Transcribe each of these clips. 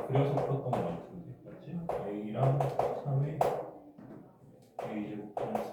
그려서 풀었던 것 같은데, 맞지? a랑 3의 a제곱 플러스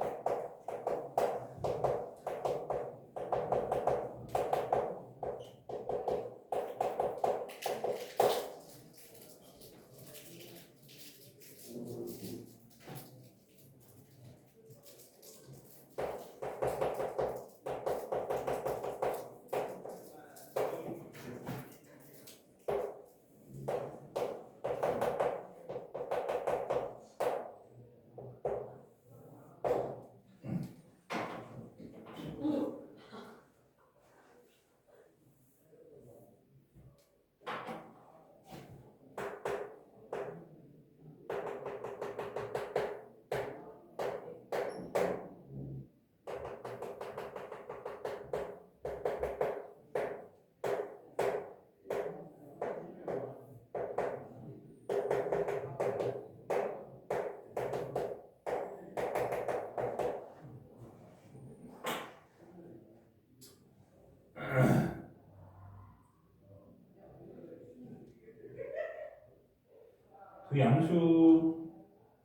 그 양수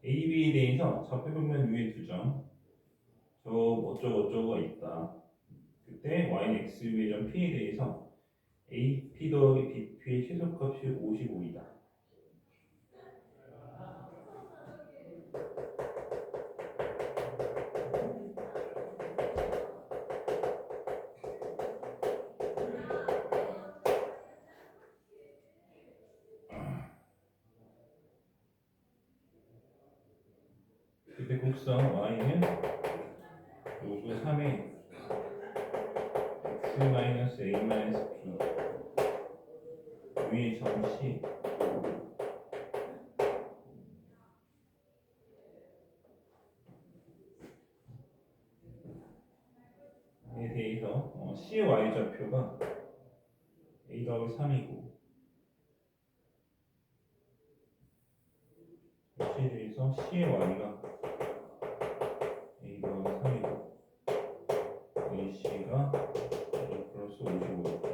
a, b에 대해서 좌표평면 위에 두점 저 어쩌고저쩌고가 있다. 그때 y는 x 위의 점 p에 대해서 AP 더하기 BP의 최소값이 55이다. 그때 곡선 y는 요거 3의 x-a-b 위의 점 C 에 대해서 C의 y좌표가 a 더하기 3이고 C에 대해서 C의 y가 a 더하기 3이고 AC가 a 플러스 55인데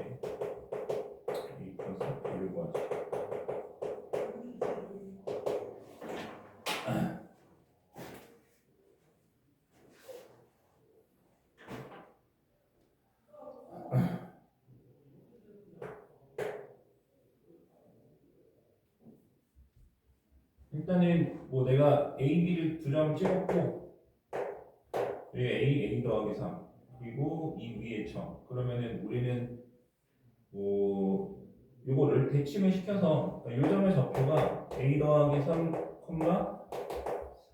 a 플러스 B를 구하죠. 일단은 뭐 내가 A, B를 두 점 찍었고 여기 A 더하기 3 그리고 이 위에 점 그러면은 우리는 뭐 요거를 대칭을 시켜서 요 점의 좌표가 A 더하기 3,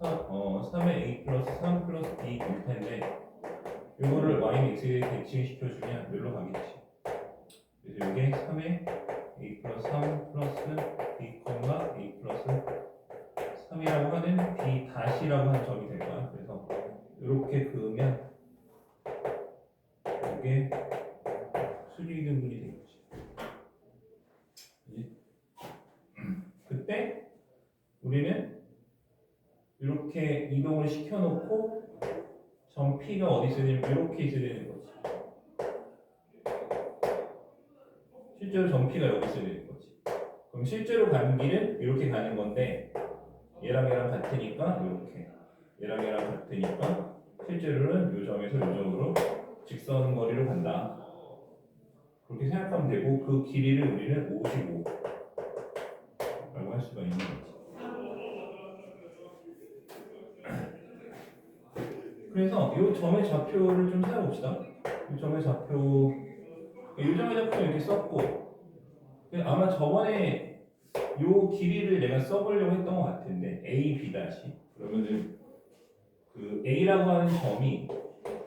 3의 A 플러스 3 플러스 B일 텐데 요거를 Y는 X에 대칭을 시켜주면 여기로 가겠지. 그래서 이게 3의 A 플러스 3 플러스 B, A 플러스 3이라고 하는 B 다시라고 하는 점이 될 거야. 그래서 이렇게 그으면 이게 수직 등분이 되겠지. 그때 우리는 이렇게 이동을 시켜놓고 점 P가 어디 있어야 되냐면 이렇게 있어야 되는 거지. 실제로 점 P가 여기 있어야 되는 거지. 그럼 실제로 가는 길은 이렇게 가는 건데 얘랑 같으니까 이렇게 얘랑 같으니까 실제로는 이 점에서 이 점으로 직선 거리로 간다. 그렇게 생각하면 되고 그 길이를 우리는 55라고 할 수가 있는 거지. 그래서 이 점의 좌표를 좀 세워봅시다. 이 점의 좌표 이렇게 썼고 아마 저번에 이 길이를 내가 써보려고 했던 것 같은데 A, B 다시 그러면은 그 A라고 하는 점이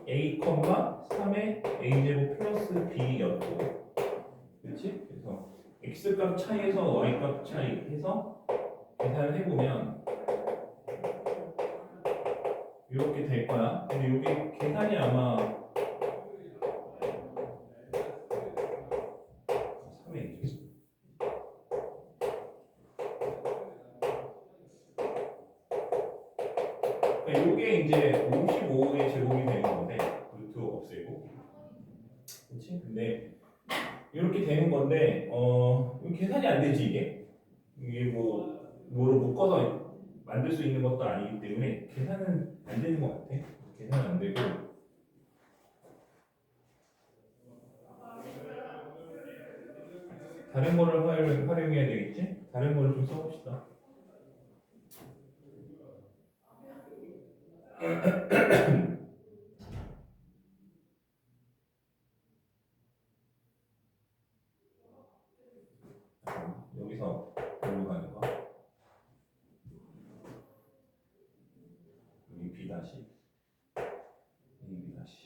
A, 3의 A제곱 플러스 B였고 그렇지? 그래서 X값 차이에서 Y값 차이 해서 계산을 해보면 이렇게 될 거야. 근데 이게 계산이 아마 3의 이게 이제 55의 제곱이 되는 건데 루트 없애고 그렇지? 근데 이렇게 되는 건데 이거 계산이 안 되지 이게 이게 뭐로 묶어서 만들 수 있는 것도 아니기 때문에 계산은 안 되는 것 같아. 계산은 안 되고 다른 거를 활용해야 되겠지? 다른 거를 좀 써봅시다. 여기서 여기로 가는 거. 여기 B 다시 A B 다시.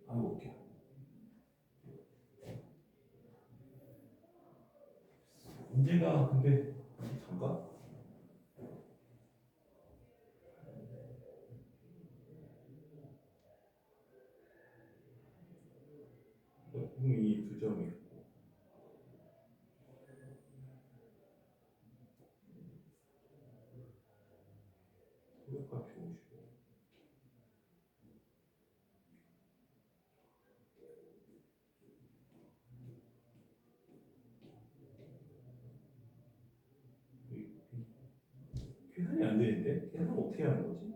아이고 웃겨. 문제가 근데 잠깐. 이 두 점이 있고 소력값이 55. 계산이 안 되는데? 계산 어떻게 하는 거지?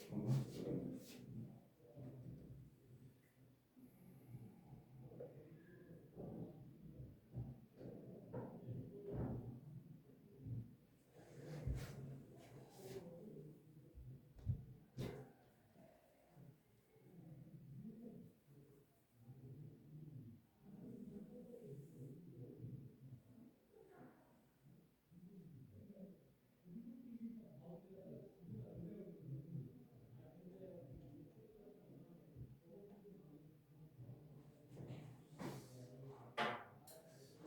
잠깐만.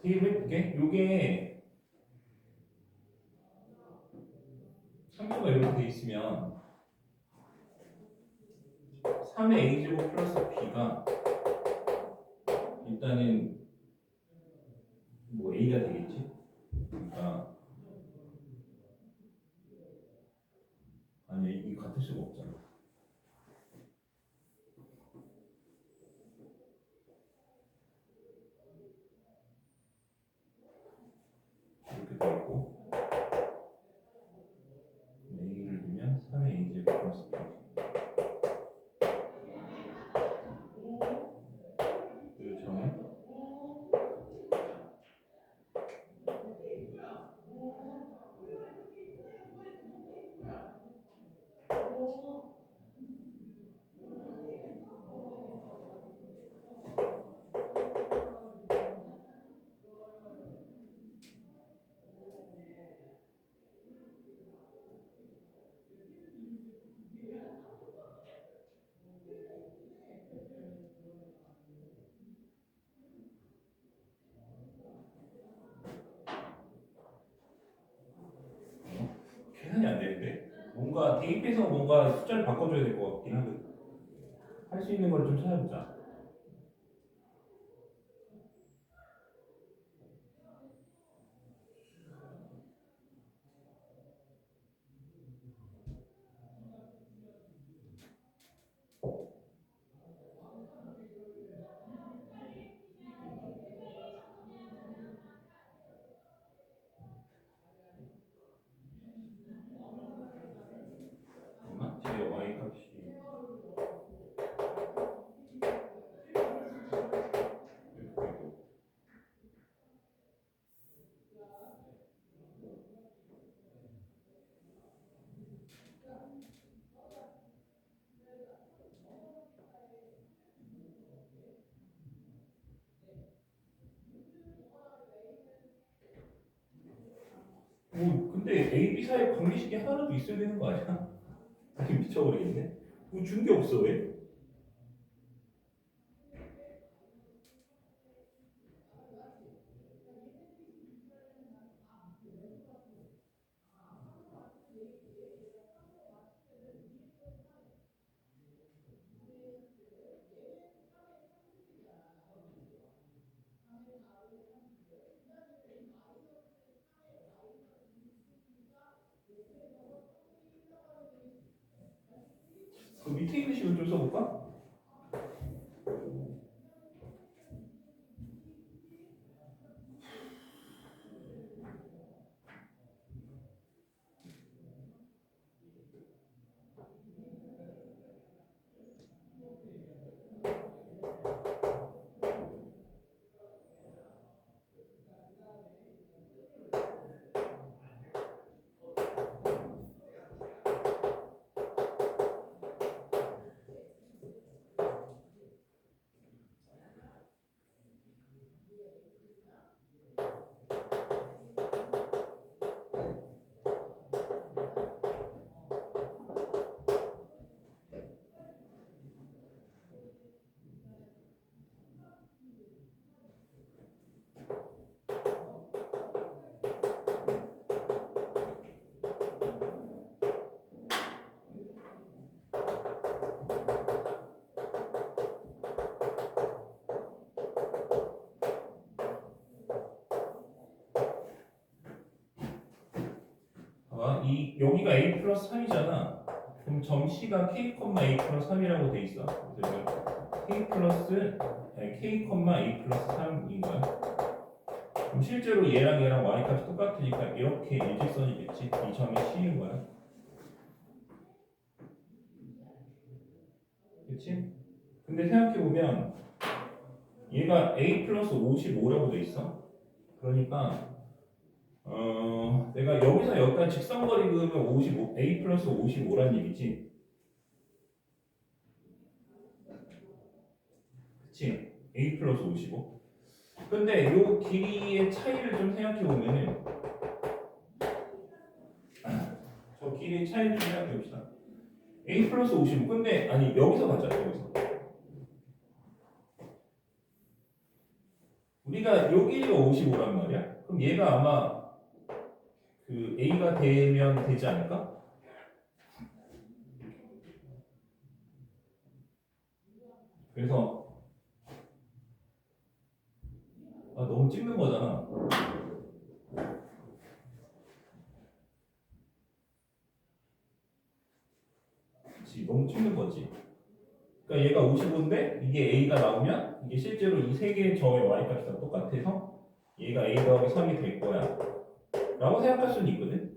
대입해볼게. 요게 함수가 이렇게 돼 있으면 3의 a제곱 플러스 b가 일단은 뭐 a가 되겠지. 그러니까 아니 이 같을 수가 없잖아. 이렇게 돼 있고 a를 두면 3의 a제곱 플러스 b. 그 점은 계산이 안 되는데 뭔가 대입해서 뭔가 숫자를 바꿔줘야 될 것 같긴 하거든. 할 수 있는 걸 좀 찾아보자. 잠깐만. 제 y 값이 이렇게 되고 뭐 근데 A, B 사이에 관계식이 하나라도 있어야 되는 거 아니야? 아니 미쳐버리겠네. 뭐 준 게 없어 왜? 그 밑에 있는 식을 좀 써볼까? 봐봐, 여기가 a 플러스 3이잖아. 그럼 점 C가 k, a 플러스 3이라고 돼 있어. 그래서 이거 k 플러스 아니, k, a 플러스 3인 거야. 그럼 실제로 얘랑 y 값이 똑같으니까 이렇게 일직선이겠지. 이 점이 C인 거야. 그치? 근데 생각해보면 얘가 a 플러스 55라고 돼 있어. 그러니까 내가 여기서 여기까지 직선거리 그으면 55, a 플러스 55란 얘기지. 그치? a 플러스 55. 근데 요 길이의 차이를 좀 생각해보면은 저 길이의 차이를 좀 생각해봅시다. a 플러스 55. 근데 아니 여기서 가자. 여기서 우리가 요 길이가 55란 말이야. 그럼 얘가 아마 그 a가 되면 되지 않을까? 그래서 너무 찍는 거잖아. 그치, 너무 찍는 거지. 그러니까 얘가 55인데 이게 a가 나오면 이게 실제로 이 세 개의 점의 y값이 다 똑같아서 얘가 a 더하기 3이 될 거야 라고 생각할 수는 있거든.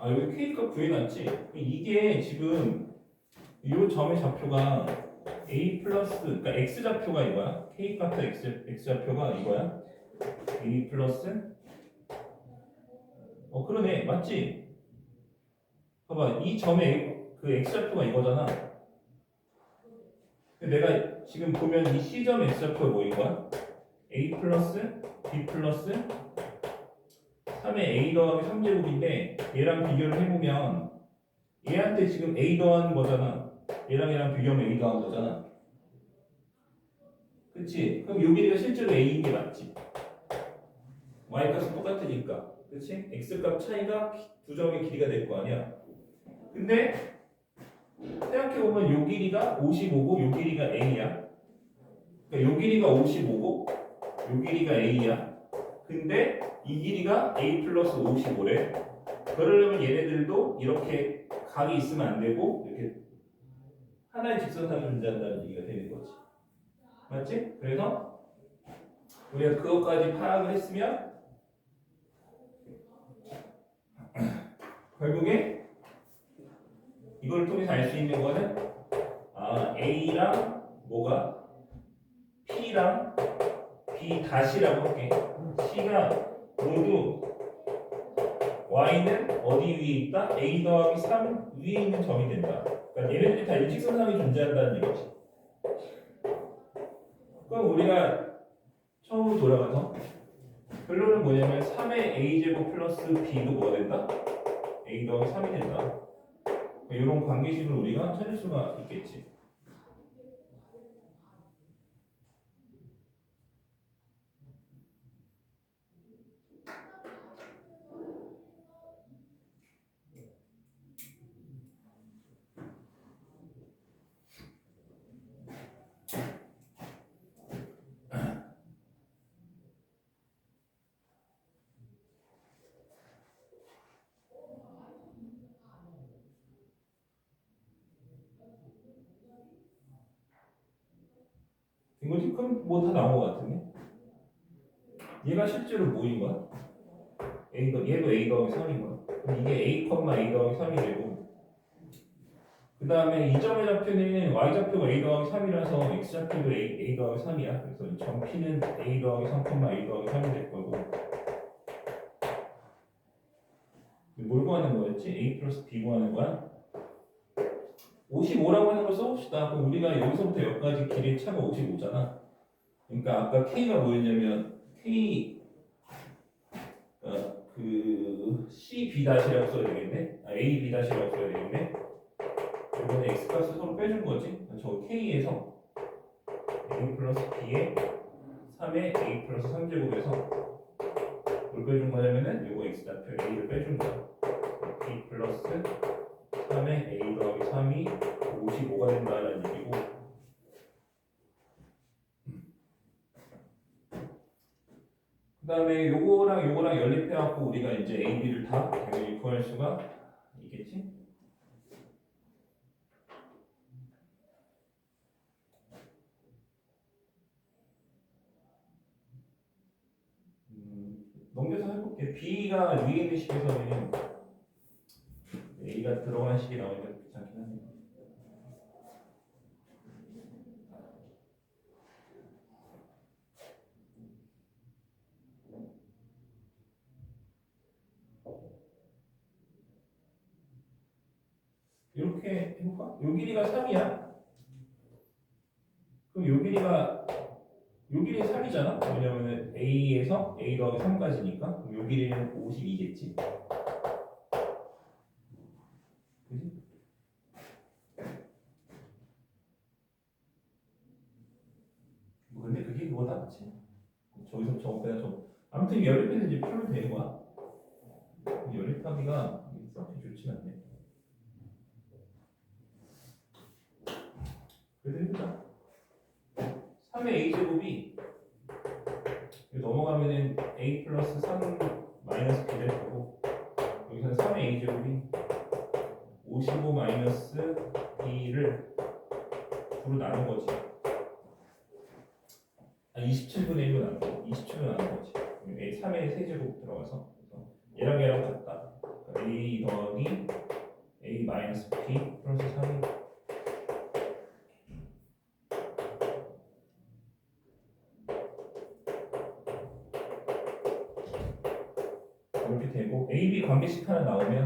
여기 k값 구해놨지. 이게 지금 이 점의 좌표가 a 플러스 그러니까 x 좌표가 이거야. k 값 x 좌표가 이거야. a 플러스 그러네. 맞지? 봐봐, 이 점의 그 x좌표가 이거잖아. 근데 내가 지금 보면 이 C점 x좌표가 뭐인 거야? a 플러스 b 플러스 3의 a 더하기 3제곱인데 얘랑 비교를 해보면 얘한테 지금 a 더한 거잖아. 얘랑 비교하면 a 더한 거잖아. 그치? 그럼 요 길이가 실제로 a인 게 맞지? y값은 똑같으니까. 그치? x값 차이가 두 점의 길이가 될 거 아니야. 근데 생각해보면 요 길이가 55고 요 길이가 a야. 그러니까 요 길이가 55고 요 길이가 a야. 근데 이 길이가 a 플러스 55래. 그러려면 얘네들도 이렇게 각이 있으면 안 되고 이렇게 하나의 직선상이 존재한다는 얘기가 되는 거지. 맞지? 그래서 우리가 그것까지 파악을 했으면 결국에 이걸 통해서 알 수 있는 거는 A랑 뭐가 P랑 B 다시라고 할게. C가 모두 Y는 어디 위에 있다? A 더하기 3 위에 있는 점이 된다. 그러니까 얘네들이 다 일직선상이 존재한다는 얘기지. 그럼 우리가 처음으로 돌아가서 결론은 뭐냐면 3의 A제곱 플러스 B도 뭐가 된다? A 더하기 3이 된다. 이런 관계식을 우리가 찾을 수가 있겠지. 이거지? 그럼 뭐 다 나온 것 같은데? 얘가 실제로 뭐인 거야? 얘도 A 더하기 3인 거야. 그럼 이게 A, A 더하기 3이 되고, 그 다음에 이 점의 좌표는 y좌표가 A 더하기 3이라서 x좌표도 A 더하기 3이야. 그래서 이 점 P는 A 더하기 3, A 더하기 3이 될 거고. 뭘 구하는 거였지? A 플러스 B 구하는 거야? 55라고 하는 걸 써봅시다. 그럼 우리가 여기서부터 여기까지 길이의 차가 55잖아. 그러니까 아까 K가 뭐였냐면 K 그 C B 다시라고 써야 되겠네. A B 다시라고 써야 되겠네. 이번에 X 값을 서로 빼준 거지. 저 K에서 A 플러스 B에 3에 A 플러스 3제곱에서 뭘 빼준 거냐면은 요거 X 좌표 A를 빼준 거야. B 플러스 3에 A 더하기 3이 55가 된다는 얘기고. 그 다음에 요거랑 요거랑 연립해갖고 우리가 이제 A, B를 다 당연히 구할 수가 있겠지? 넘겨서 해볼게. B가 위에 있는 식에서는 A가 들어간 식이 나오니까 귀찮긴 하네. 이렇게 해볼까? 요 길이가 3이야. 그럼 요 길이 3이잖아? 왜냐면은 A에서 A 더하기 3까지니까. 그럼 요 길이는 52겠지. 그지? 뭐 근데 그게 그거다, 맞지? 저기서 저거 빼다 저거. 아무튼 연립해서 이제 풀면 되는 거야. 연립하기가 썩 좋진 않네. 그래도 해보자. 3의 A제곱이 넘어가면은 A 플러스 3 마이너스 B될 거고, 여기서는 3의 A제곱이 55 마이너스 B를 9로 나눈 거지. 27분의 1로 나눈 거. 27로 나눈 거지. 3의 세제곱 들어가서. 그래서 얘랑 얘랑 같다. A 더하기 A 마이너스 B 플러스 3이 이렇게 되고, A, B 관계식 하나 나오면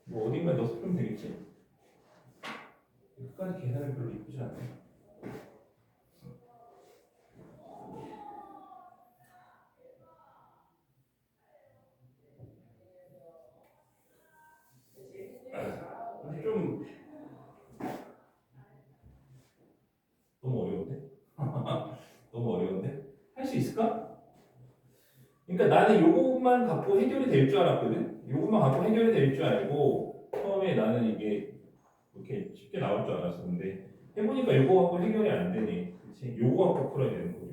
뭐 어딘가에 넣어서 풀면 되겠지? 끝까지 계산을 별로 이쁘지 않네. 근데 좀 너무 어려운데? 너무 어려운데? 할 수 있을까? 그러니까 나는 요것만 갖고 해결이 될 줄 알았거든? 요것만 갖고 해결이 될 줄 알고 처음에 나는 이게 이렇게 쉽게 나올 줄 알았었는데 해보니까 요거 갖고 해결이 안 되네. 그치? 요거 갖고 풀어야 되는 거고.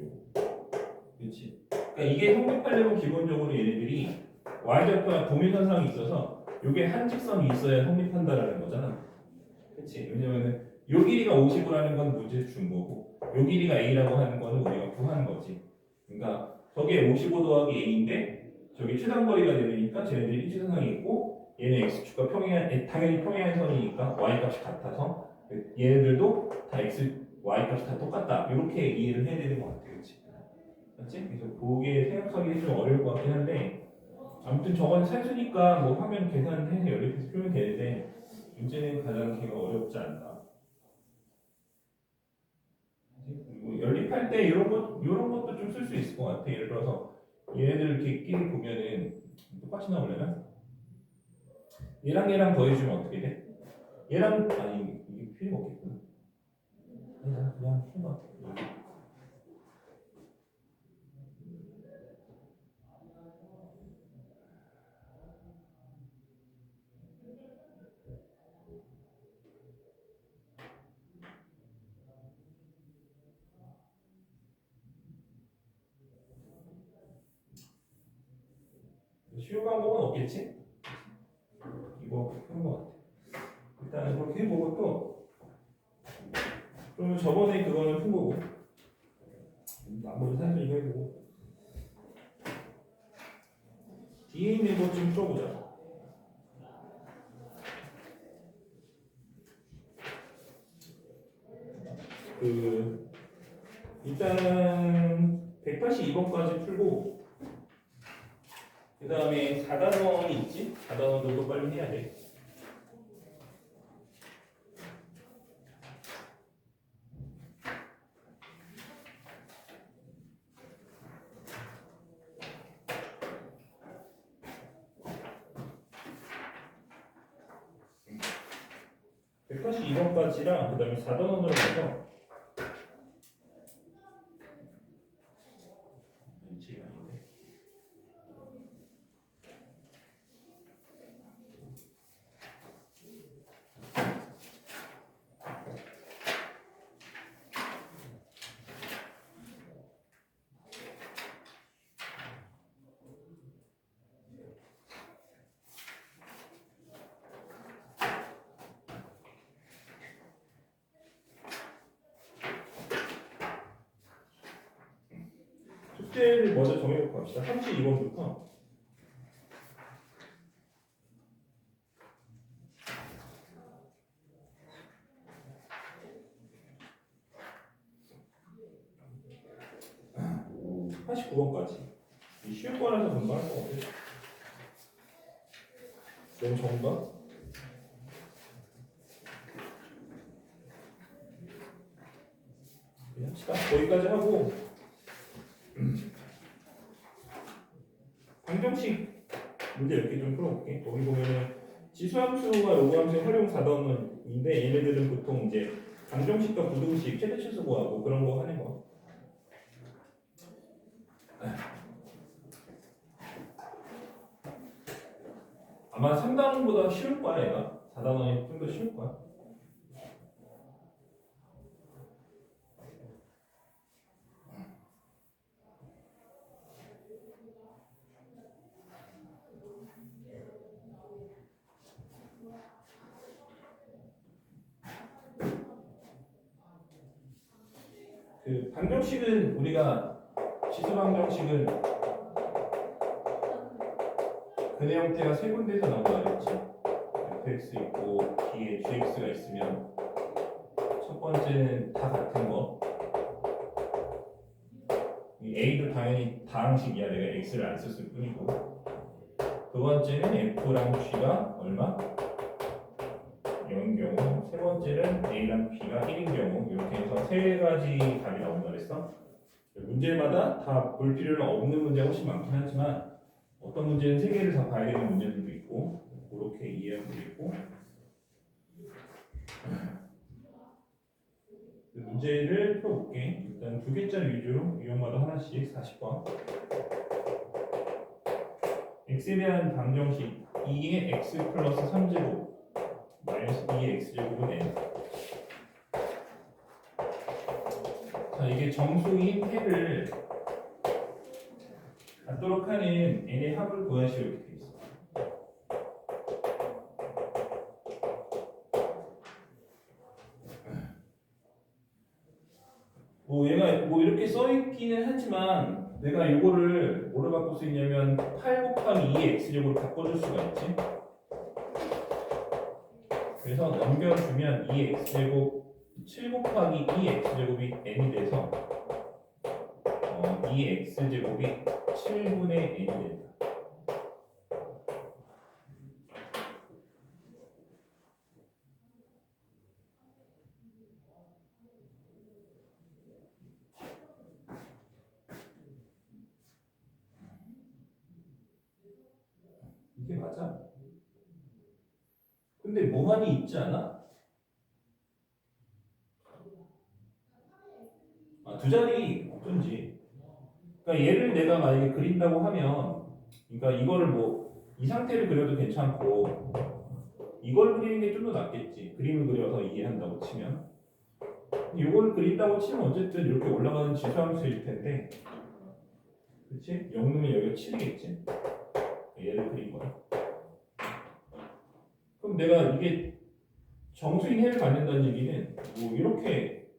그치? 그러니까 이게 성립하려면 기본적으로 얘네들이 y좌표와 도밀선상이 있어서 요게 한 직선이 있어야 성립한다라는 거잖아. 그치? 왜냐면은 요 길이가 50이라는 건 문제에서 준 거고 요 길이가 A라고 하는 거는 우리가 구하는 거지. 그러니까 저게 55 더하기 A인데 저게 최단거리가 되니까 쟤네들이 일직선상이 있고 얘는 X축과 평행 당연히 평행선이니까 Y값이 같아서 얘네들도 다 X, Y값이 다 똑같다. 이렇게 이해를 해야 되는 것 같아. 그치? 맞지? 그래서 그게 생각하기 좀 어려울 것 같긴 한데 아무튼 저건 산수니까 뭐 화면 계산해서 연립해서 풀면 되는데 문제는 가장 걔가 어렵지 않나. 뭐 연립할 때 이런 것도 좀 쓸 수 있을 것 같아. 예를 들어서 얘네들 이렇게 끼리 보면은 똑같이 나오려나? 얘랑 더해주면 어떻게 돼? 얘랑 아니 이게 필요가 없겠구나. 아니 그냥 해봐. 쉬운 방법은 없겠지? 이거 푸는 것 같아. 일단 그렇게 해보고 또 그러면 저번에 그거는 푼 거고 마무리 산순히 해보고 뒤에 있는 것 좀 풀어보자. 일단은 182번까지 풀고 그 다음에 4단원이 있지? 4단원도 빨리 해야 돼. 백팔십 2번까지랑 그 다음에 4단원으로 가서 시간인데 숙제를 먼저 정해놓고 갑시다. 32번부터 한 89번까지 쉬운 거라서 금방 할 것 같아. 너무 적은가? 그냥 합시다. 거기까지 하고 방정식 문제 몇 개 좀 풀어볼게. 거기 보면은 지수함수와 로그함수의 활용 4단원인데 얘네들은 보통 이제 방정식과 부등식 최대치수 구하고 그런 거 하는 거. 아마 3단원보다 쉬울 거야 얘가. 4단원이 좀 더 쉬울 거야. 그 방정식은 우리가 지수 방정식은 근의 형태가 세 군데에서 나온다 그랬지. fx 있고 뒤에 gx가 있으면 첫 번째는 다 같은 거. 이 a도 당연히 다항식이야. 내가 x를 안 썼을 뿐이고. 두 번째는 f랑 g가 얼마? 0인 경우. 세 번째는 a랑 b가 1인 경우. 이렇게 해서 세 가지 답이 나온다 그랬어. 문제마다 다 볼 필요는 없는 문제가 훨씬 많긴 하지만 어떤 문제는 세 개를 다 봐야 되는 문제들도 있고 그렇게 이해하면 되겠고. 문제를 풀어볼게. 일단 두 개짜리 위주로 유형마다 하나씩 40번. x에 대한 방정식 2의 x 플러스 3제곱 마이너스 2의 x제곱은 n. 자, 이게 정수인 핵을 갖도록 하는 n의 합을 구하시오 이렇게 돼 있어. 뭐 얘가 뭐 이렇게 써 있기는 하지만 내가 이거를 뭐로 바꿀 수 있냐면 8 곱하기 2의 x제곱을 바꿔줄 수가 있지. 그래서 넘겨주면 2의 x제곱 7 곱하기 2의 x제곱이 n이 돼서 2의 x제곱이 7분의 n이 된다. 이게 맞아? 근데 무한이 있지 않아? 두 자리 어쩐지. 그러니까 얘를 내가 만약에 그린다고 하면, 그러니까 이거를 뭐 이 상태를 그려도 괜찮고 이걸 그리는 게 좀 더 낫겠지. 그림을 그려서 이해한다고 치면. 이걸 그린다고 치면 어쨌든 이렇게 올라가는 지수함수일 텐데, 그렇지? 0는 여기가 7이겠지. 얘를 그린 거야. 그럼 내가 이게 정수인 해를 갖는다는 얘기는 뭐 이렇게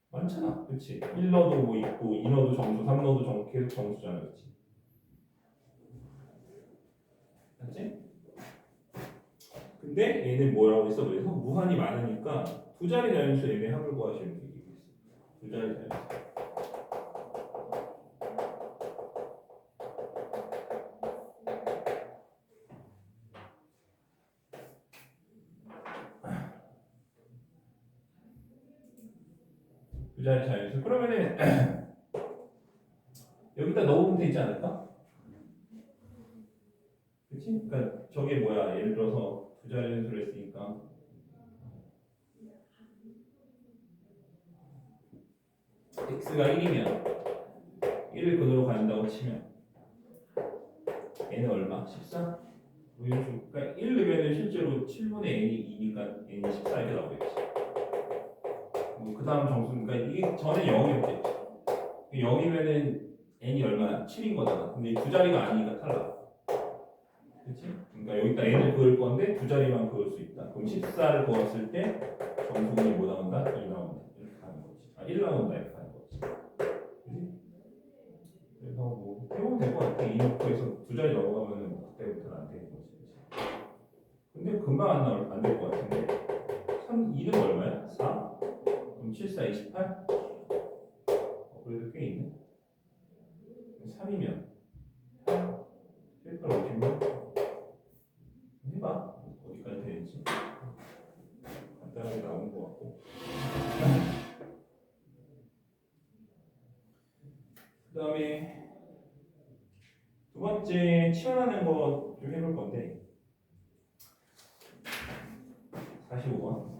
맞냐? 많잖아. 그렇지? 1너도 뭐 있고 2너도 정수, 3너도 정수, 계속 정수잖아. 그렇지? 맞지? 근데 얘는 뭐라고 했어? 그래서 무한히 많으니까 두 자리 자연수 얘네 합을 구하시면 되겠어. 두 자리 자연수. 두 자리 자연수. 그러면은 여기다 넣으면 되지 않을까? 그렇지? 그러니까 저게 뭐야? 예를 들어서 두 자리 자연수를 했으니까 x가 1이면 1을 근으로 간다고 치면 n은 얼마? 14? 그러니까 1 넣으면 실제로 7분의 n이 2니까 n이 14 이렇게 나오겠지. 그 다음 정수니까 이게 전에 0이었겠지. 0이면은 n이 얼마야? 7인 거잖아. 근데 두 자리가 아니니까 탈락. 그렇지? 그러니까 여기다 n을 그을 건데 두 자리만 그을 수 있다. 그럼 14를 그었을 때 정수분이 뭐 나온다? 2 나온다. 이렇게 가는 거지. 1 나온다 이렇게 가는 거지. 그렇지? 그래서 뭐 해보면 될 것 같아. 이 놓고에서 두 자리 넘어가면은 그때부터는 안 되는 거지. 근데 금방 안 나올 안 될 것 같은데. 2는 얼마야? 4? 그럼 7, 4, 28? 그래도 꽤 있네. 3이면 7, 8, 56? 해봐. 어디까지 되는지. 간단하게 나오는 것 같고. 그 다음에 두 번째 치환하는 거 좀 해볼 건데 45번.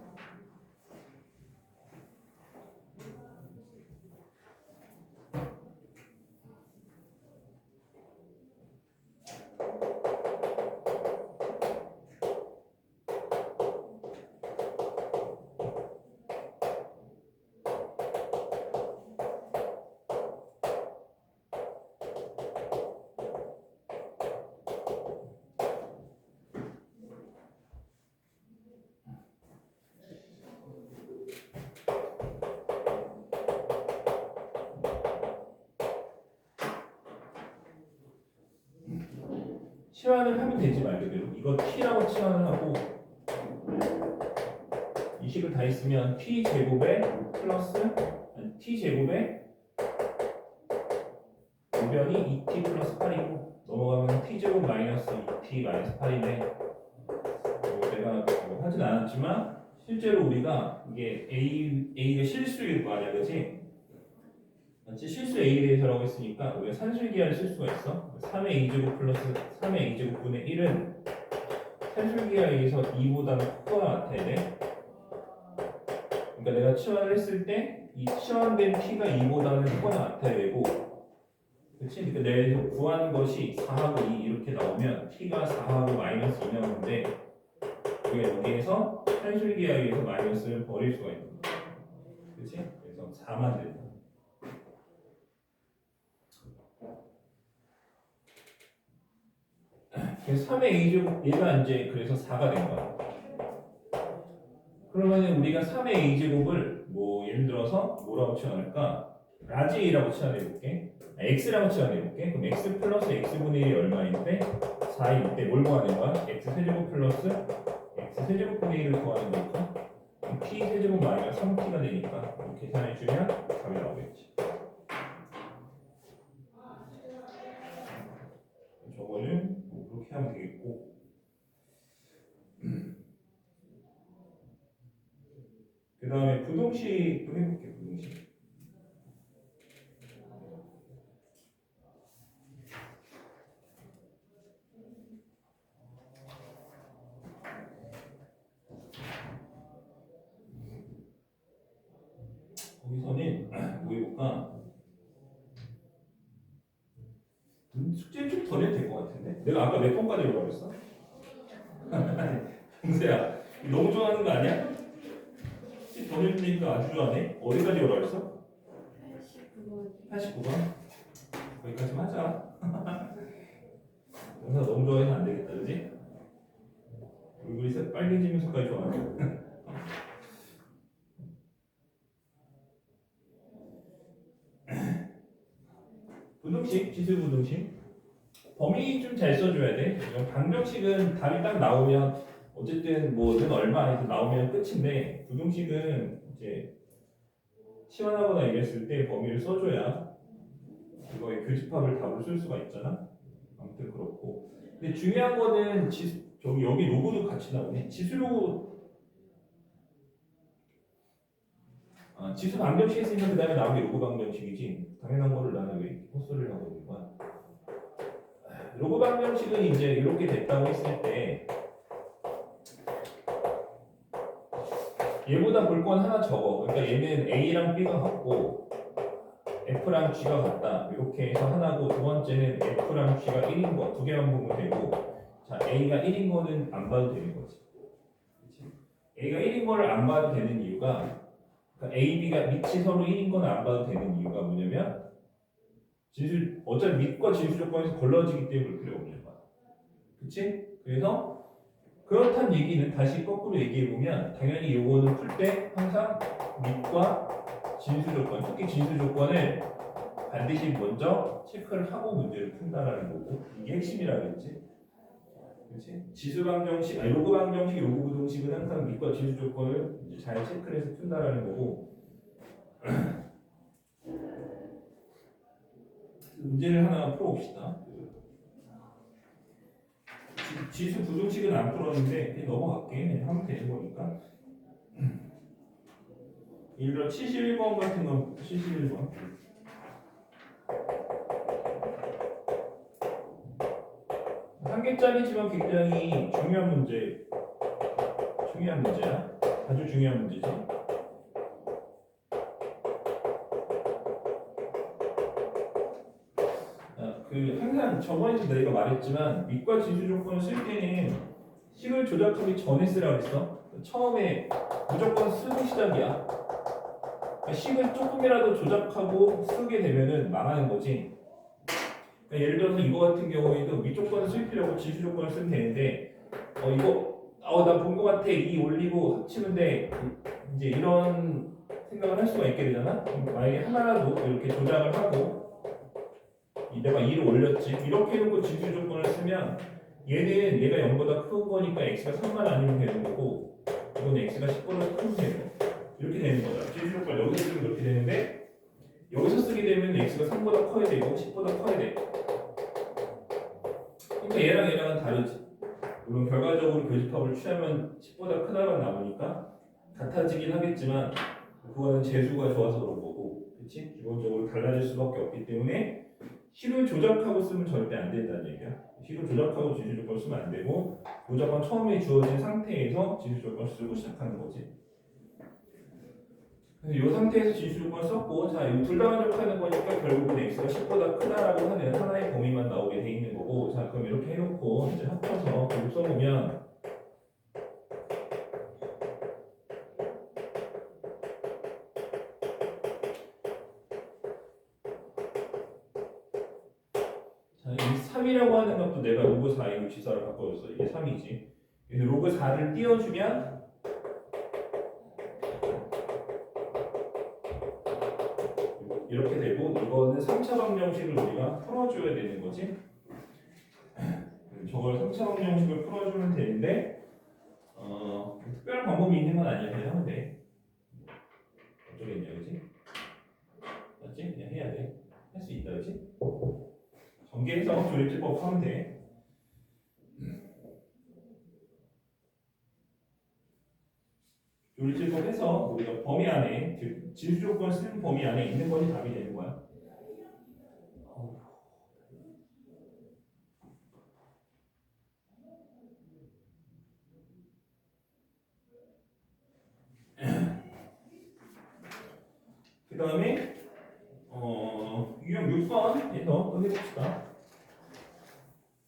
치환을 하면 되지 말 그대로. 이거 t라고 치환을 하고 이 식을 다 있으면 t 제곱에 플러스 t 제곱에 우변이 2t 플러스 8이고 넘어가면 t 제곱 마이너스 2t 마이너스 8인데 내가 뭐 하진 않았지만 실제로 우리가 이게 a가 실수일 거 아니야, 그렇지? 맞지? 실수 a에 대해서라고 했으니까 우리가 산술기하를 쓸 수가 있어. 3의 a제곱 플러스 3의 a제곱분의 1은 산술기하에 의해서 2보다는 크거나 같아야 돼. 그러니까 내가 치환을 했을 때 이 치환된 t가 2보다는 크거나 같아야 되고, 그렇지? 그러니까 내가 구한 것이 4하고 2 이렇게 나오면 t가 4하고 마이너스 2 나오는데 우리가 여기에서 산술기하에 의해서 마이너스를 버릴 수가 있는 거야. 그렇지? 그래서 4만 된다. 그래서 3의 a제곱 얘가 이제 그래서 4가 된 거야. 그러면 우리가 3의 a제곱을 뭐 예를 들어서 뭐라고 치환할까? 라지 a라고 치환해 볼게. x라고 치환해 볼게. 그럼 x 플러스 x분의 1이 얼마인데 4일 때 뭘 구하는 거야? x 세제곱 플러스 x 세제곱분의 1을 구하는 거니까 t 세제곱 마이너스 3t가 되니까 계산해 주면 답이 나오겠지. 저거는 뭐 그렇게 하면 되겠고. 그 다음에 부동식도 해볼게. 부동식. 거기서는 뭐 해볼까? 숙제 좀 더 내도 될 것 같은데? 내가 아까 몇 번까지 오라고 그랬어? 동세야 너무 좋아하는 거 아니야? 숙제 더 내니까 아주 좋아하네? 어디까지 오라고 그랬어? 89번. 89번? 거기까지만 하자. 동세가 너무 좋아해서 안 되겠다, 그지? 얼굴이 빨개지면서까지 좋아하네. 부등식, 지수 부등식. 범위 좀 잘 써줘야 돼. 이건 방정식은 답이 딱 나오면 어쨌든 뭐는 얼마 해서 나오면 끝인데 부등식은 이제 시험하거나 이랬을 때 범위를 써줘야 이거의 교집합을 답을 쓸 수가 있잖아. 아무튼 그렇고. 근데 중요한 거는 저기 여기 로고도 같이 나오네. 지수 방정식 했으니까 그 다음에 나온 게 로고 방정식이지. 당연한 거를 나는 왜 헛소리를 하고 있는 거야. 로고 방정식은 이제 이렇게 됐다고 했을 때 얘보다 볼 건 하나 적어. 그러니까 얘는 A랑 B가 같고 F랑 G가 같다. 이렇게 해서 하나고 두 번째는 F랑 G가 1인 거 두 개만 보면 되고 자 A가 1인 거는 안 봐도 되는 거지. 그치? A가 1인 거를 안 봐도 되는 이유가 그러니까 A, B가 밑이 서로 1인 거는 안 봐도 되는 이유가 뭐냐면 어차피 밑과 진수 조건에서 걸러지기 때문에 그럴 필요가 없는 거야. 그치? 그래서 그렇단 얘기는 다시 거꾸로 얘기해보면 당연히 요거는 풀 때 항상 밑과 진수 조건, 특히 진수 조건을 반드시 먼저 체크를 하고 문제를 푼다라는 거고 이게 핵심이라겠지. 그렇지? 지수 방정식, 아니 로그 방정식, 로그 부등식은 항상 밑과 진수 조건을 이제 잘 체크를 해서 푼다라는 거고 문제를 하나 풀어봅시다. 지수 부등식은 안 풀었는데 그냥 넘어갈게. 그냥 하면 되는 거니까. 예를 들어 71번 같은 건 71번. 한 개짜리지만 굉장히 중요한 문제야. 아주 중요한 문제죠. 항상 저번에도 내가 말했지만 밑과 진수 조건을 쓸 때는 식을 조작하기 전에 쓰라고 했어. 처음에 무조건 쓰고 시작이야. 그러니까 식을 조금이라도 조작하고 쓰게 되면은 망하는 거지. 그러니까 예를 들어서 이거 같은 경우에도 밑조건을 쓸 필요 없고 진수 조건을 쓰면 되는데 나 본 거 같아 이 올리고 합치면 돼 이제 이런 생각을 할 수가 있게 되잖아. 만약에 하나라도 이렇게 조작을 하고 내가 2를 올렸지 이렇게 해놓고 진수 조건을 쓰면 얘가 0보다 큰 거니까 x가 3만 아니면 되는 거고 이건 x가 10보다 크면 되는 거 이렇게 되는 거잖아. 진수 조건 여기서 쓰면 이렇게 되는데 여기서 쓰게 되면 x가 3보다 커야 되고 10보다 커야 돼. 그러니까 얘랑은 다르지. 물론 결과적으로 교집합을 취하면 10보다 크다가 나오니까 같아지긴 하겠지만 그거는 재수가 좋아서 그런 거고 그치? 기본적으로 달라질 수밖에 없기 때문에 식을 조작하고 쓰면 절대 안 된다는 얘기야. 식을 조작하고 진수 조건을 쓰면 안 되고 무조건 처음에 주어진 상태에서 진수 조건을 쓰고 시작하는 거지. 이 상태에서 진수 조건을 썼고 이 둘 다 만족하는 거니까 결국은 x가 10보다 크다라고 하는 하나의 범위만 나오게 돼 있는 거고 그럼 이렇게 해놓고 이제 합쳐서 결국 써보면 이 3이라고 하는 것도 내가 로그 4이고 지사를 바꿔줬어. 이게 3이지. 그래서 로그 4를 띄워주면 이렇게 되고 이거는 3차 방정식을 우리가 풀어줘야 되는 거지. 저걸 3차 방정식을 풀어주면 되는데 특별한 방법이 있는 건 아니야. 그냥 하면 돼. 어쩌겠냐 그지? 맞지? 그냥 해야 돼. 할 수 있다 그지? 전개해서 조립제법 하면 돼. 조립제법 해서 우리가 범위 안에 진수 조건 쓰는 범위 안에 있는 것이 답이 되는 거야. 그 다음에 유형 6번에서 또 해봅시다.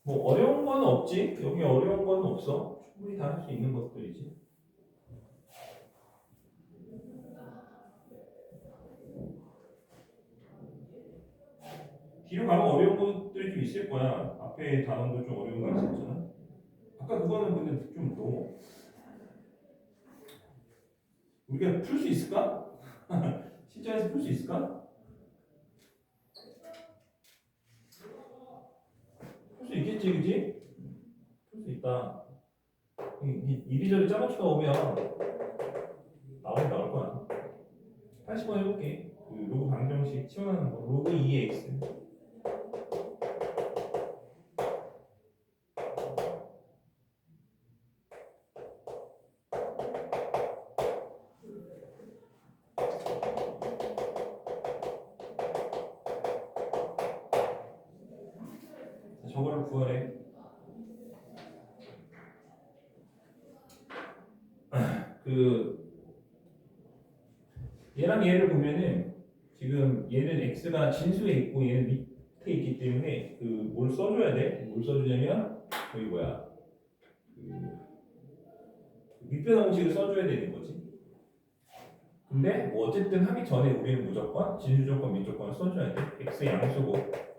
뭐 어려운 건 없지. 여기 어려운 건 없어. 충분히 다 할 수 있는 것들이지. 뒤로 가면 어려운 것들이 좀 있을 거야. 앞에 단원도 좀 어려운 거 있었잖아. 아까 그거는 근데 좀 너무 우리가 풀 수 있을까? 실전에서 풀 수 있을까? 있지, 그지? 풀 수 있다. 이리저리 짜맞추다 오면 나올 거야. 80번 해볼게. 그 로그 방정식 치환하는 거. 로그 2x. 저거를 구하래. 그 얘랑 얘를 보면은 지금 얘는 x가 진수에 있고 얘는 밑에 있기 때문에 그 뭘 써줘야 돼? 뭘 써주냐면 여기 뭐야? 그 밑변 공식을 써줘야 되는 거지. 근데 뭐 어쨌든 하기 전에 우리는 무조건 진수 조건, 밑 조건을 써줘야 돼. x의 양수고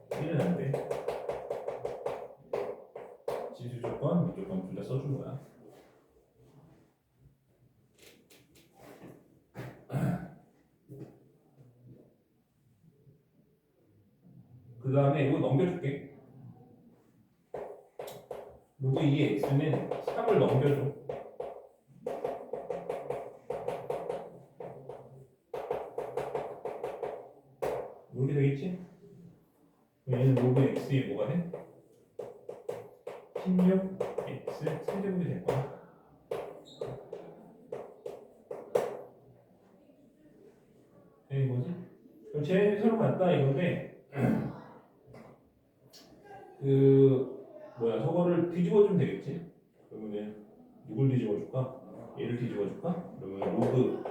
1은 안 돼. 진수 조건, 밑 조건 둘 다 써준 거야. 그 다음에 이거 넘겨줄게. 로그 2의 x는 3을 넘겨줘. 이렇게 되겠지? 얘는 로그 x에 뭐가 돼? 16x 세제곱이 될 거야. 되는 거지? 그럼 쟤 서로 같다 이건데 그 뭐야 저거를 뒤집어주면 되겠지? 그러면은 누굴 뒤집어줄까? 얘를 뒤집어줄까? 그러면 로그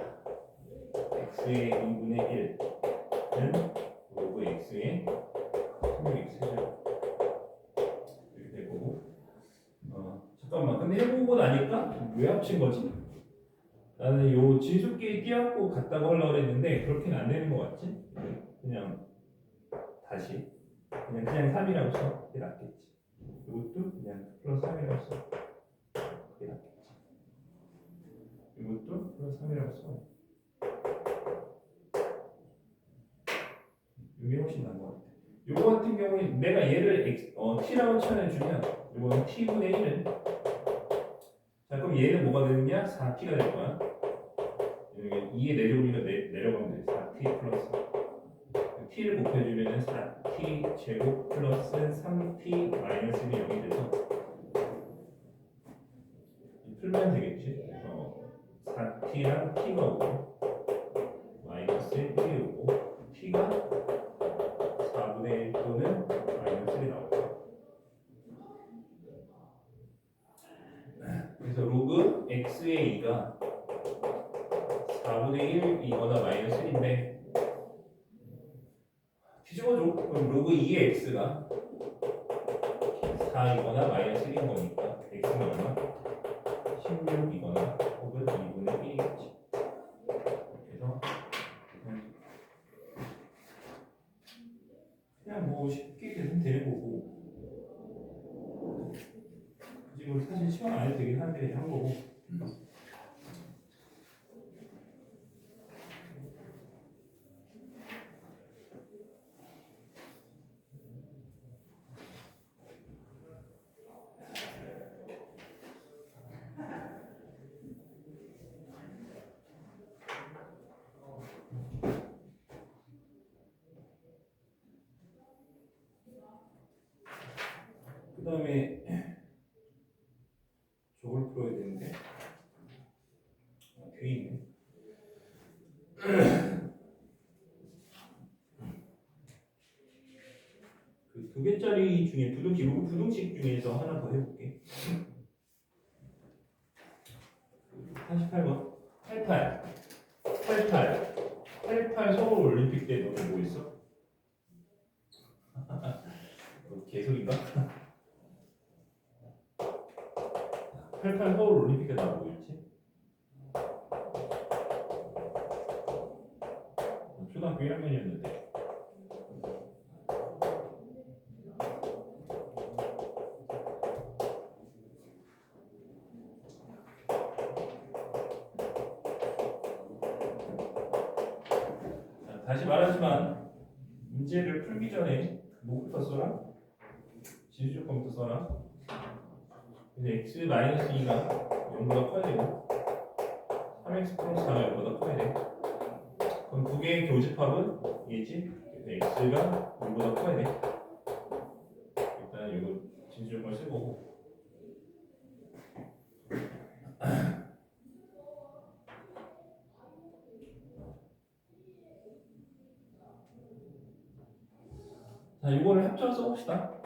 x의 2분의 1은 로그 x의 16x 세제곱 이렇게 될 거고. 잠깐만 근데 해보고 나니까 왜 합친 거지? 나는 요 진수끼리 띄어갖고 같다고 하려고 했는데 그렇게는 안 되는 거 같지? 그냥 다시 그냥 3이라고 써. 그게 낫겠지. 이것도 그냥 플러스 3이라고 써. 그게 낫겠지. 이것도 플러스 3이라고 써. 이게 훨씬 나은 것 같아. 요거 같은 경우에 내가 얘를 t라고 치환해주면 이거는 t분의 1은 자 그럼 얘는 뭐가 되느냐? 4t가 될 거야. 여기 2의 내제곱이니까 내려가면 돼. 4t 플러스 t를 곱해주면 4t 제곱 플러스 3t 마이너스 1이 0이 돼서 풀면 되겠지. 그래서 4t랑 t가 오고 마이너스 1이 오고 t가 4분의 1 또는 마이너스 1이 나오고 그래서 로그 x의 2가 4분의 1이거나 마이너스 1인데 뒤집어줘. 그럼 로그 2의 x가 4이거나 마이너스 1인 거니까 x는 얼마? 16이거나 혹은 2분의 1이겠지. 그래서 그냥 뭐 쉽게 되면 되는 거고 지금 사실 시간 안 해도 되긴 한데 한 거고 그 다음에 저걸 풀어야 되는데 뒤에 있네. 그 두 개짜리 중에 부등식 중에서 하나 더 해볼게. 48번 88 서울 올림픽 때 너는 뭐 있어? 개소리인가? 88 서울 올림픽 때 나 뭐 있지? 초등학교 1학년이었는데 다시 말하지만 문제를 풀기 전에 뭐부터 써라? 진수 조건부터 써라. 이제 x 마이너스 2가 0보다 커야 되고 3x 플러스 4가 0보다 커야 돼. 그럼 두 개의 교집합은 얘지? x가 0보다 커야 돼. 일단 이거 진수 조건 쓰고. 자, 이거를 합쳐서 써봅시다.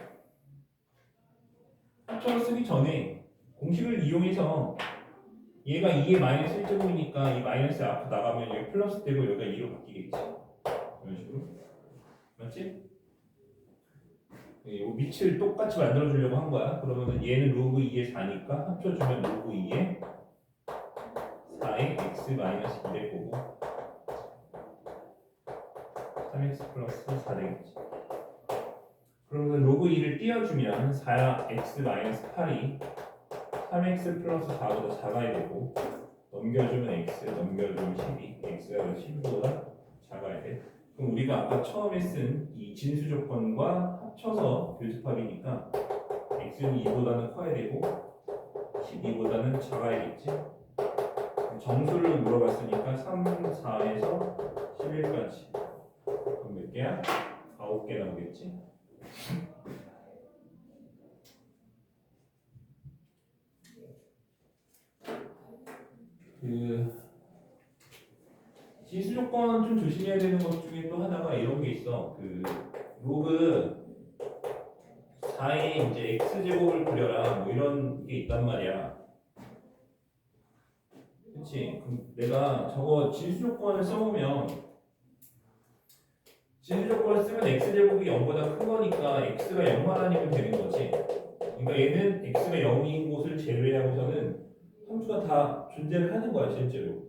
합쳐서 쓰기 전에 공식을 이용해서 얘가 2의 마이너스 1제곱이니까 이 마이너스 앞으로 나가면 여기 플러스 되고 여기가 2로 바뀌겠지. 이런 식으로. 맞지? 이 밑을 똑같이 만들어주려고 한 거야. 그러면은 얘는 로그 2의 4니까 합쳐주면 로그 2의 4의 x 마이너스 2될 거고 3x 플러스 4 되겠지. 그러면 로그 2를 띄워주면 4x 마이너스 8이 3x 플러스 4보다 작아야 되고 넘겨주면 x, 넘겨주면 12 x가 12보다 작아야 돼. 그럼 우리가 아까 처음에 쓴 이 진수 조건과 합쳐서 교집합이니까 x는 2보다는 커야 되고 12보다는 작아야겠지. 정수를 물어봤으니까 3, 4에서 11까지 그럼 몇 개야? 9개 나오겠지. 진수 조건 좀 조심해야 되는 것 중에 또 하나가 이런 게 있어. 로그 4의 이제 x제곱을 그려라 뭐 이런 게 있단 말이야. 그치? 그럼 내가 저거 진수 조건을 써보면 진수 조건을 쓰면 x제곱이 0보다 큰 거니까 x가 0만 아니면 되는 거지. 그러니까 얘는 x가 0인 곳을 제외하고서는 함수가 다 존재를 하는 거야 실제로.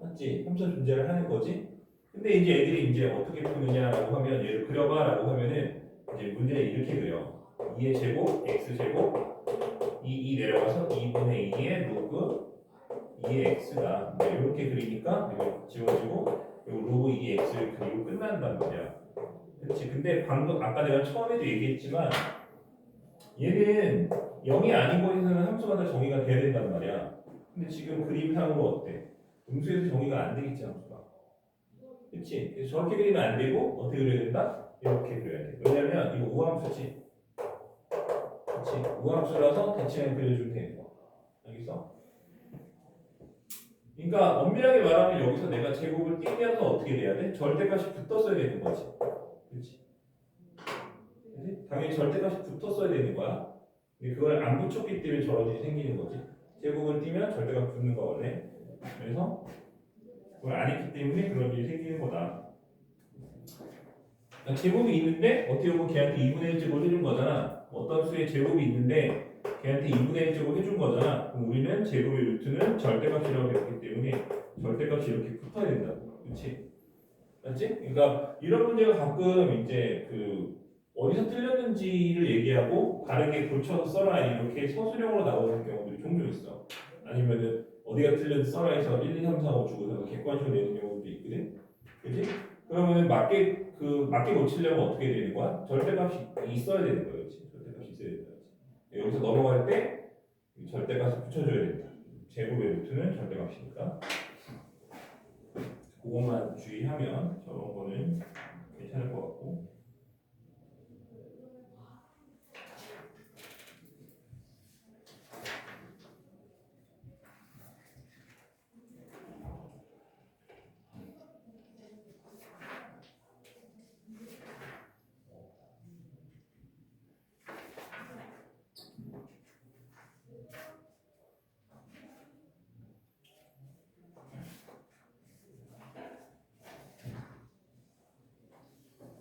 맞지? 함수가 존재를 하는 거지. 근데 이제 애들이 이제 어떻게 푸느냐라고 하면 얘를 그려봐라고 하면은 이제 문제를 이렇게 그려. 2의 제곱, x 제곱, 2 내려가서 2분의 2의 로그 2의 x다. 이렇게 그리니까 이거 지워지고 그리고 로그 2의 x를 그리고 끝난단 말이야. 그렇지? 근데 방금 아까 내가 처음에도 얘기했지만 얘는 0이 아니고 해서는 함수가 다 정의가 돼야 된단 말이야. 근데 지금 그림상으로 어때? 음수에서 정의가 안 되겠지 함수가. 그렇지? 그래서 저렇게 그리면 안 되고 어떻게 그려야 된다? 이렇게 그려야 돼. 왜냐면 이거 우함수지. 그렇지? 우함수라서 대칭을 그려주면 되는 거. 알겠어? 그러니까 엄밀하게 말하면 여기서 내가 제곱을 띄면서 어떻게 돼야 돼? 절대값이 붙었어야 되는 거지. 그렇지? 당연히 절대값이 붙었어야 되는 거야. 근데 그걸 안 붙였기 때문에 저런 일이 생기는 거지. 제곱을 띄면 절대값 붙는 거 원래. 그래서 그걸 안 했기 때문에 그런 일이 생기는 거다. 그러니까 제곱이 있는데 어떻게 보면 걔한테 2분의 1제곱 해준 거잖아. 어떤 수의 제곱이 있는데 걔한테 2분의 1제곱 해준 거잖아. 그럼 우리는 제곱의 루트는 절대값이라고 배웠기 때문에 절대값이 이렇게 붙어야 된다고. 그렇지? 맞지? 그러니까 이런 문제가 가끔 이제 어디서 틀렸는지를 얘기하고 다르게 고쳐서 써라 이렇게 서술형으로 나오는 경우들이 종종 있어. 아니면은 어디가 틀렸는지 써라 해서 1, 2, 3, 4, 5 주고서 객관식으로 내는 경우도 있거든. 그지? 그러면은 맞게 고치려면 어떻게 되는 거야? 절대값이 있어야 되는 거였지. 절대값이 있어야 된다. 여기서 넘어갈 때 절대값을 붙여줘야 된다. 제곱의 루트는 절대값이니까. 그것만 주의하면 저런 거는 괜찮을 것 같고.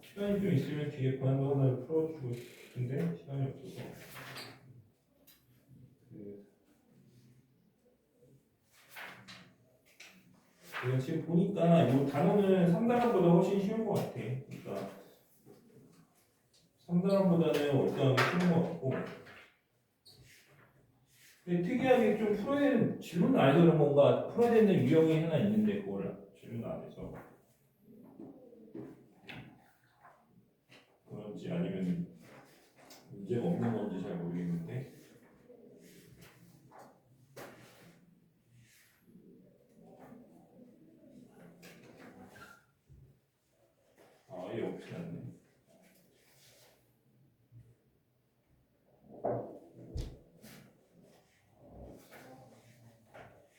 시간이 좀 있으면 뒤에 관도 하나를 풀어주고 싶은데 시간이 없어서 내가 지금 보니까 이 단어는 3단원보다 훨씬 쉬운 것 같아. 그러니까 3단원보다는 월등하게 쉬운 것 같고 근데 특이하게 좀 풀어야 되는 질문 안에서 그런 건가 풀어야 되는 유형이 하나 있는데 그걸 질문 안에서 그런지 아니면 문제가 없는 건지 잘 모르겠는데. 아예 없진 않네.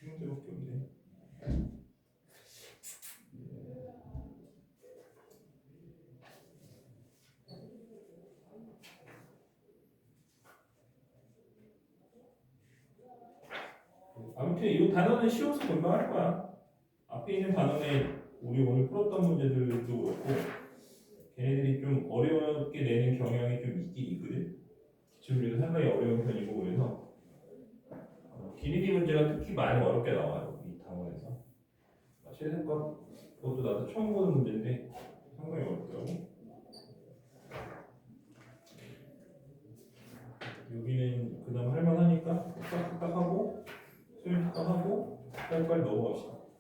문제밖에 없네. 아무튼 이 단어는 쉬워서 금방 할 거야. 앞에 있는 단어에 우리 오늘 풀었던 문제들도 그렇고 걔네들이 좀 어렵게 내는 경향이 좀 있긴 있거든. 기출문제도 상당히 어려운 편이고 그래서 기리기 문제가 특히 많이 어렵게 나와요. 이 단원에서. 최대값 그것도 나도 처음 보는 문제인데 상당히 어렵더라고. 여기는 그다음 할만하니까 딱 하고 수행 딱 하고 빨리빨리 넘어갑시다.